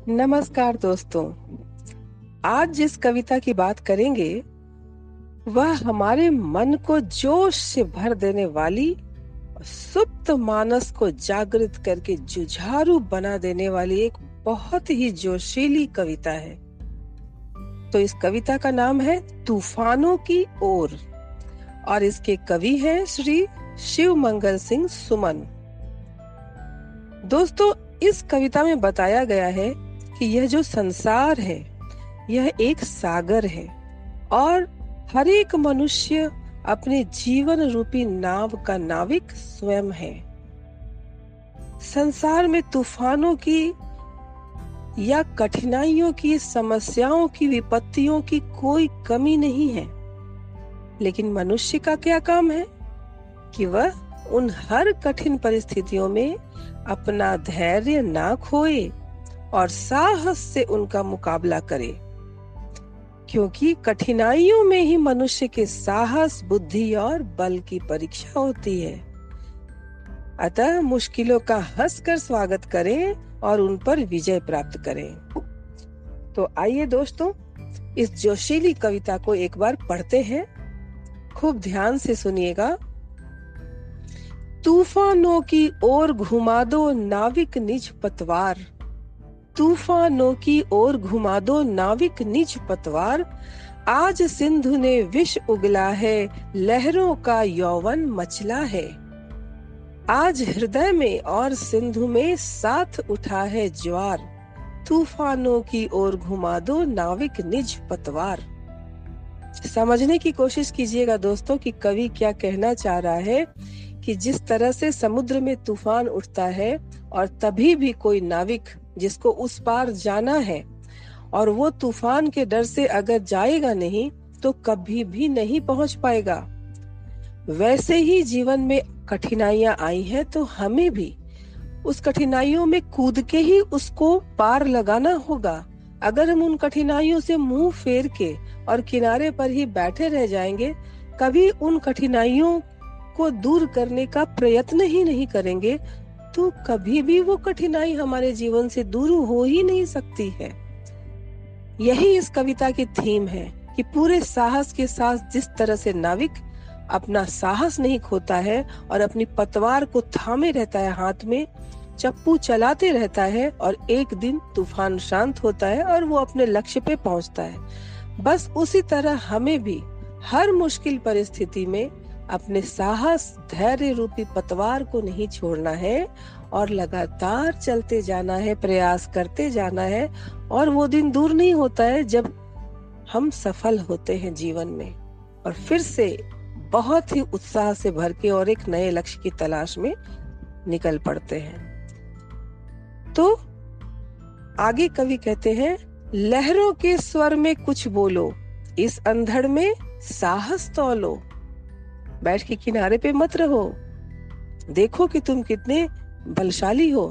नमस्कार दोस्तों। आज जिस कविता की बात करेंगे वह हमारे मन को जोश से भर देने वाली और सुप्त मानस को जागृत करके जुझारू बना देने वाली एक बहुत ही जोशीली कविता है। तो इस कविता का नाम है तूफानों की ओर और इसके कवि हैं श्री शिव मंगल सिंह सुमन। दोस्तों, इस कविता में बताया गया है कि यह जो संसार है यह एक सागर है और हर एक मनुष्य अपने जीवन रूपी नाव का नाविक स्वयं है। संसार में तूफानों की या कठिनाइयों की, समस्याओं की, विपत्तियों की कोई कमी नहीं है, लेकिन मनुष्य का क्या काम है कि वह उन हर कठिन परिस्थितियों में अपना धैर्य ना खोए और साहस से उनका मुकाबला करे, क्योंकि कठिनाइयों में ही मनुष्य के साहस, बुद्धि और बल की परीक्षा होती है। अतः मुश्किलों का हंसकर स्वागत करें और उन पर विजय प्राप्त करें। तो आइए दोस्तों, इस जोशीली कविता को एक बार पढ़ते हैं। खूब ध्यान से सुनिएगा। तूफानों की ओर घुमा दो नाविक निज पतवार, तूफानों की ओर घुमा दो नाविक निज पतवार। आज सिंधु ने विष उगला है, लहरों का यौवन मचला है। आज हृदय में और सिंधु में साथ उठा है ज्वार, तूफानों की ओर घुमा दो नाविक निज पतवार। समझने की कोशिश कीजिएगा दोस्तों कि कवि क्या कहना चाह रहा है कि जिस तरह से समुद्र में तूफान उठता है और तभी भी कोई नाविक जिसको उस पार जाना है और वो तूफान के डर से अगर जाएगा नहीं तो कभी भी नहीं पहुंच पाएगा, वैसे ही जीवन में कठिनाइयां आई हैं तो हमें भी उस कठिनाइयों में कूद के ही उसको पार लगाना होगा। अगर हम उन कठिनाइयों से मुंह फेर के और किनारे पर ही बैठे रह जाएंगे, कभी उन कठिनाइयों को दूर करने का प्रयत्न ही नहीं करेंगे, तो कभी भी वो कठिनाई हमारे जीवन से दूर हो ही नहीं सकती है। यही इस कविता की थीम है कि पूरे साहस के साथ जिस तरह से नाविक अपना साहस नहीं खोता है और अपनी पतवार को थामे रहता है, हाथ में चप्पू चलाते रहता है और एक दिन तूफान शांत होता है और वो अपने लक्ष्य पे पहुंचता है, बस उसी तरह हमें भी हर मुश्किल परिस्थिति में अपने साहस, धैर्य रूपी पतवार को नहीं छोड़ना है और लगातार चलते जाना है, प्रयास करते जाना है। और वो दिन दूर नहीं होता है जब हम सफल होते हैं जीवन में और फिर से बहुत ही उत्साह से भर के और एक नए लक्ष्य की तलाश में निकल पड़ते हैं। तो आगे कवि कहते हैं, लहरों के स्वर में कुछ बोलो, इस अंधड़ में साहस तौलो। बैठ के किनारे पे मत रहो, देखो कि तुम कितने बलशाली हो,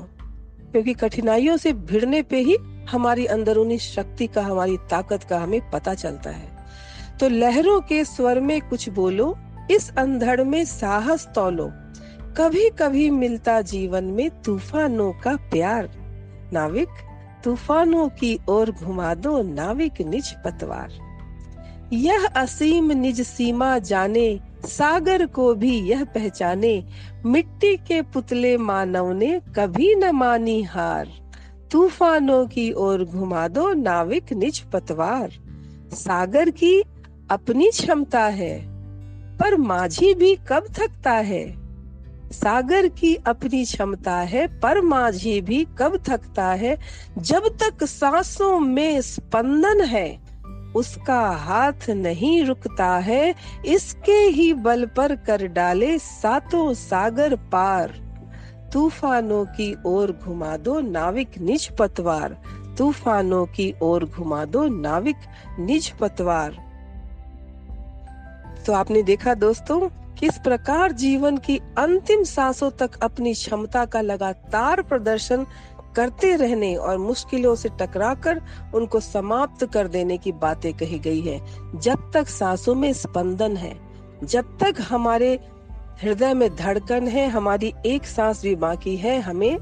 क्योंकि कठिनाइयों से भिड़ने पे ही हमारी अंदरूनी शक्ति का, हमारी ताकत का हमें पता चलता है। तो लहरों के स्वर में कुछ बोलो, इस अंधड़ में साहस तौलो। कभी कभी मिलता जीवन में तूफानों का प्यार, नाविक तूफानों की ओर घुमा दो नाविक निज पतवार। यह असीम निज सीमा जाने, सागर को भी यह पहचाने। मिट्टी के पुतले मानव ने कभी न मानी हार, तूफानों की ओर घुमा दो नाविक निज पतवार। सागर की अपनी क्षमता है, पर माझी भी कब थकता है। सागर की अपनी क्षमता है, पर माझी भी कब थकता है। जब तक सांसों में स्पंदन है, उसका हाथ नहीं रुकता है। इसके ही बल पर कर डाले सातों सागर पार, तूफानों की ओर घुमा दो नाविक निज पतवार। तूफानों की ओर घुमा दो नाविक निज पतवार। तो आपने देखा दोस्तों, किस प्रकार जीवन की अंतिम सांसों तक अपनी क्षमता का लगातार प्रदर्शन करते रहने और मुश्किलों से टकराकर उनको समाप्त कर देने की बातें कही गई है। जब तक सांसों में स्पंदन है, जब तक हमारे हृदय में धड़कन है, हमारी एक सांस भी बाकी है, हमें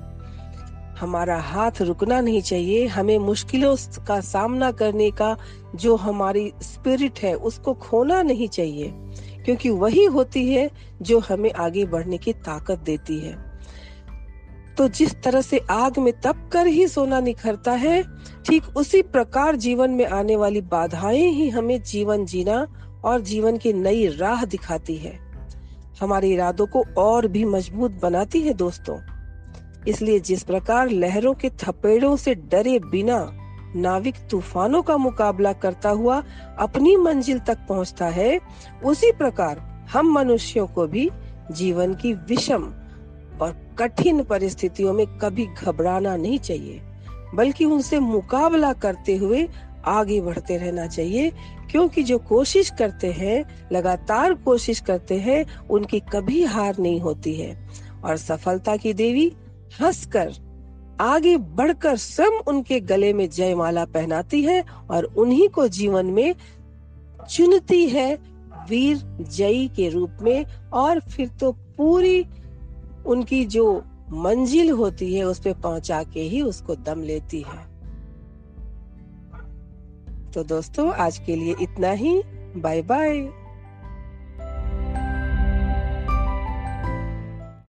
हमारा हाथ रुकना नहीं चाहिए। हमें मुश्किलों का सामना करने का जो हमारी स्पिरिट है उसको खोना नहीं चाहिए, क्योंकि वही होती है जो हमें आगे बढ़ने की ताकत देती है। तो जिस तरह से आग में तप कर ही सोना निखरता है, ठीक उसी प्रकार जीवन में आने वाली बाधाएं ही हमें जीवन जीना और जीवन की नई राह दिखाती है, हमारे इरादों को और भी मजबूत बनाती है दोस्तों। इसलिए जिस प्रकार लहरों के थपेड़ों से डरे बिना नाविक तूफानों का मुकाबला करता हुआ अपनी मंजिल तक पहुंचता है, उसी प्रकार हम मनुष्यों को भी जीवन की विषम और कठिन परिस्थितियों में कभी घबराना नहीं चाहिए, बल्कि उनसे मुकाबला करते हुए आगे बढ़ते रहना चाहिए। क्योंकि जो कोशिश करते हैं, लगातार कोशिश करते हैं, उनकी कभी हार नहीं होती है और सफलता की देवी हंसकर आगे बढ़कर स्वयं उनके गले में जयमाला पहनाती है और उन्हीं को जीवन में चुनती है वीर जयी के रूप में, और फिर तो पूरी उनकी जो मंजिल होती है उस पे पहुंचा के ही उसको दम लेती है। तो दोस्तों आज के लिए इतना ही। Bye bye.